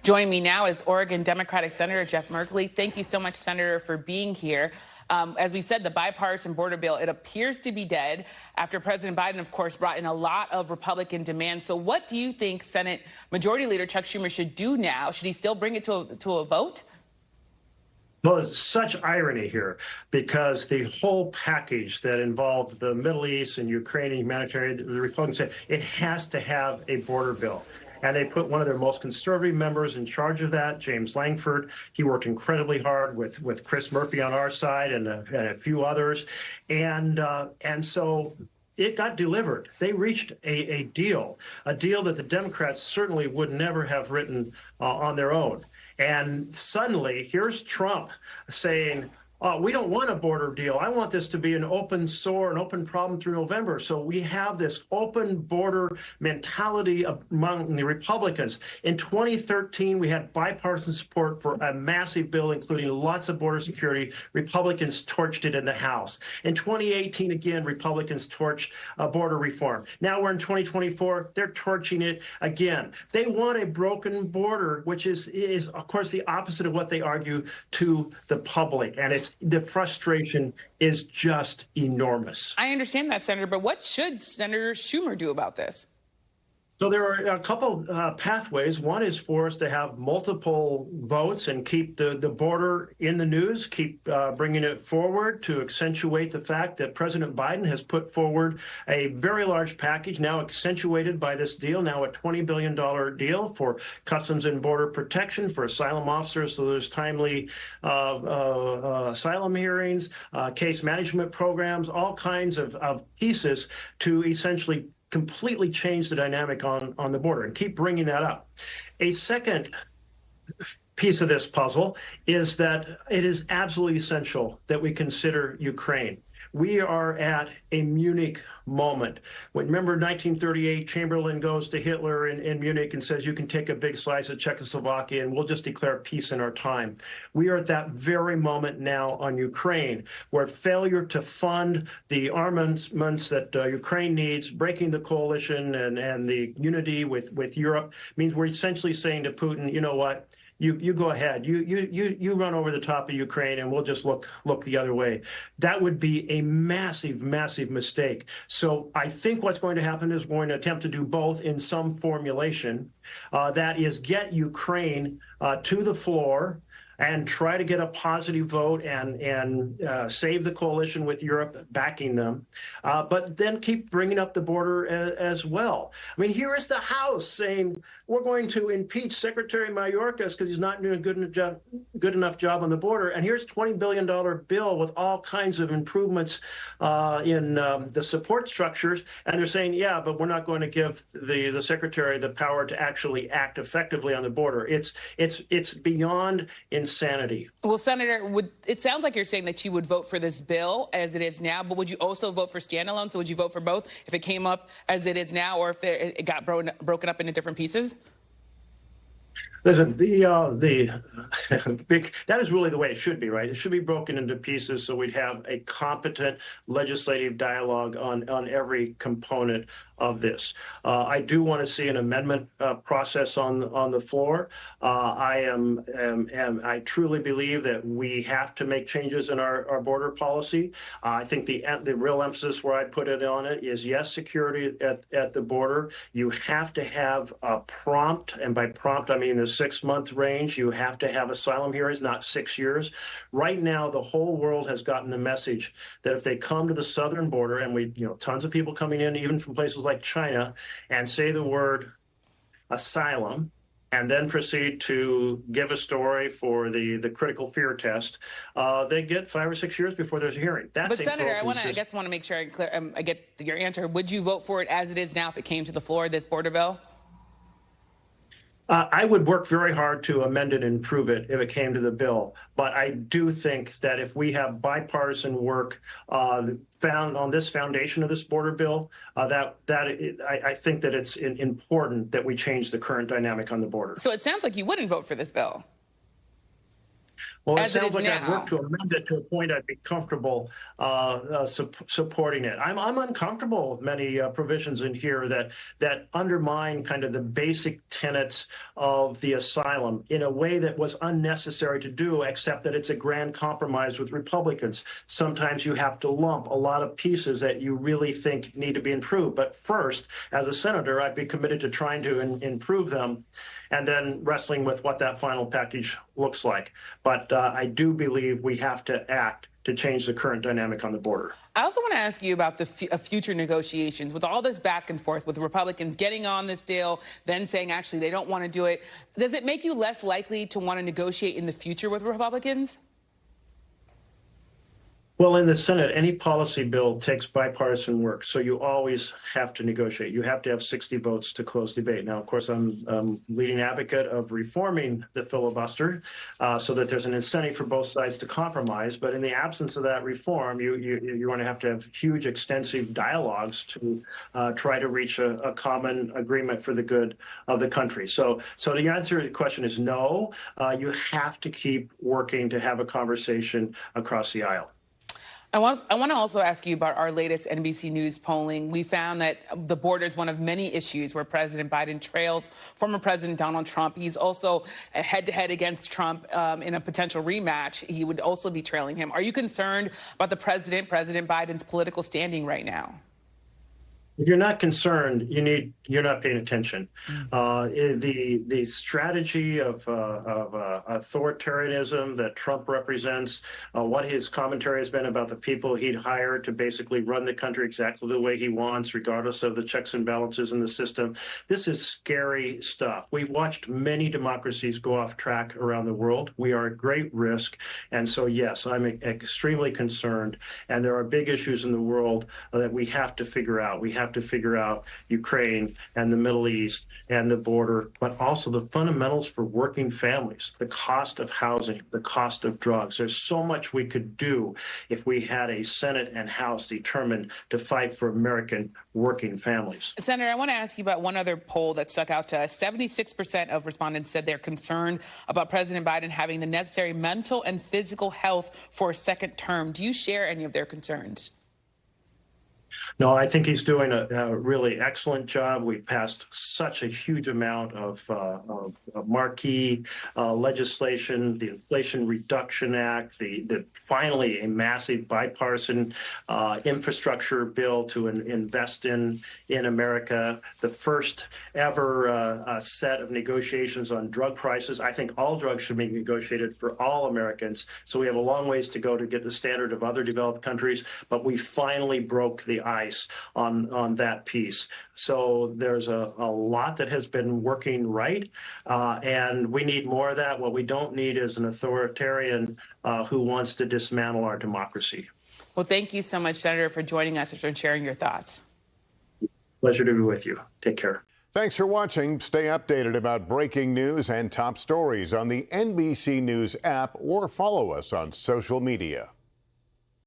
Joining me now is Oregon Democratic Senator Jeff Merkley. Thank you so much, Senator, for being here. As we said, the bipartisan border bill, it appears to be dead after President Biden, of course, brought in a lot of Republican demands. So what do you think Senate Majority Leader Chuck Schumer should do now? Should he still bring it to a vote? Well, it's such irony here because the whole package that involved the Middle East and Ukrainian humanitarian, the Republicans said it has to have a border bill. And they put one of their most conservative members in charge of that, James Langford. He worked incredibly hard with Chris Murphy on our side and a few others. And so it got delivered. They reached a deal that the Democrats certainly would never have written on their own. And suddenly, here's Trump saying, we don't want a border deal. I want this to be an open sore, an open problem through November. So we have this open border mentality among the Republicans. In 2013, we had bipartisan support for a massive bill, including lots of border security. Republicans torched it in the House. In 2018, again, Republicans torched border reform. Now we're in 2024. They're torching it again. They want a broken border, which is of course, the opposite of what they argue to the public. And the frustration is just enormous. I understand that, Senator, but what should Senator Schumer do about this? So there are a couple pathways. One is for us to have multiple votes and keep the border in the news, keep bringing it forward to accentuate the fact that President Biden has put forward a very large package, now accentuated by this deal, now a $20 billion deal for Customs and Border Protection, for asylum officers, so there's timely asylum hearings, case management programs, all kinds of pieces to essentially completely change the dynamic on the border, and keep bringing that up. A second piece of this puzzle is that it is absolutely essential that we consider Ukraine. We are at a Munich moment. Remember 1938, Chamberlain goes to Hitler in Munich and says, you can take a big slice of Czechoslovakia and we'll just declare peace in our time. We are at that very moment now on Ukraine, where failure to fund the armaments that Ukraine needs, breaking the coalition and the unity with Europe, means we're essentially saying to Putin, you know what? You go ahead. You run over the top of Ukraine, and we'll just look the other way. That would be a massive, massive mistake. So I think what's going to happen is we're going to attempt to do both in some formulation. That is, get Ukraine to the floor and try to get a positive vote and save the coalition with Europe backing them, but then keep bringing up the border as well. I mean, here is the House saying we're going to impeach Secretary Mayorkas because he's not doing a good enough job on the border, and here's $20 billion bill with all kinds of improvements in the support structures, and they're saying, yeah, but we're not going to give the Secretary the power to actually act effectively on the border. It's beyond insanity. Well, Senator, it sounds like you're saying that you would vote for this bill as it is now, but would you also vote for standalone? So would you vote for both if it came up as it is now, or if it got broken up into different pieces? Listen, that is really the way it should be, right? It should be broken into pieces so we'd have a competent legislative dialogue on every component of this. I do want to see an amendment process on the floor. I truly believe that we have to make changes in our border policy. I think the real emphasis where I put it on it is, yes, security at the border. You have to have a prompt, and by prompt I mean the 6-month range. You have to have asylum hearings, not 6 years. Right now, the whole world has gotten the message that if they come to the southern border, and tons of people coming in, even from places like China, and say the word asylum, and then proceed to give a story for the critical fear test, they get 5 or 6 years before there's a hearing. That's but Senator, I want to make sure I get your answer. Would you vote for it as it is now if it came to the floor, this border bill? I would work very hard to amend it and improve it if it came to the bill. But I do think that if we have bipartisan work found on this foundation of this border bill, I think that it's important that we change the current dynamic on the border. So it sounds like you wouldn't vote for this bill. Well, it as it sounds is like I've now? worked to amend it to a point I'd be comfortable supporting it. I'm uncomfortable with many provisions in here that undermine kind of the basic tenets of the asylum in a way that was unnecessary to do, except that it's a grand compromise with Republicans. Sometimes you have to lump a lot of pieces that you really think need to be improved. But first, as a senator, I'd be committed to trying to improve them and then wrestling with what that final package looks like. But I do believe we have to act to change the current dynamic on the border. I also want to ask you about the future negotiations with all this back and forth with Republicans getting on this deal, then saying actually they don't want to do it. Does it make you less likely to want to negotiate in the future with Republicans? Well, in the Senate, any policy bill takes bipartisan work, so you always have to negotiate. You have to have 60 votes to close debate. Now, of course, I'm leading advocate of reforming the filibuster so that there's an incentive for both sides to compromise. But in the absence of that reform, you're going to have huge, extensive dialogues to try to reach a common agreement for the good of the country. So the answer to the question is no. You have to keep working to have a conversation across the aisle. I want to also ask you about our latest NBC News polling. We found that the border is one of many issues where President Biden trails former President Donald Trump. He's also head-to-head against Trump in a potential rematch. He would also be trailing him. Are you concerned about the President Biden's political standing right now? If you're not concerned, you're not paying attention. The strategy of authoritarianism that Trump represents, what his commentary has been about the people he'd hire to basically run the country exactly the way he wants, regardless of the checks and balances in the system. This is scary stuff. We've watched many democracies go off track around the world. We are at great risk. And so, yes, I'm extremely concerned. And there are big issues in the world that we have to figure out. We have to figure out Ukraine and the Middle East and the border, but also the fundamentals for working families, the cost of housing, the cost of drugs. There's so much we could do if we had a Senate and House determined to fight for American working families. Senator, I want to ask you about one other poll that stuck out to us. 76% of respondents said they're concerned about President Biden having the necessary mental and physical health for a second term. Do you share any of their concerns? No, I think he's doing a really excellent job. We've passed such a huge amount of marquee legislation, the Inflation Reduction Act, the finally a massive bipartisan infrastructure bill to invest in America, the first ever set of negotiations on drug prices. I think all drugs should be negotiated for all Americans. So we have a long ways to go to get the standard of other developed countries, but we finally broke the ice on that piece. So there's a lot that has been working right, and we need more of that. What we don't need is an authoritarian who wants to dismantle our democracy. Well, thank you so much, Senator, for joining us and for sharing your thoughts. Pleasure to be with you. Take care. Thanks for watching. Stay updated about breaking news and top stories on the NBC News app or follow us on social media.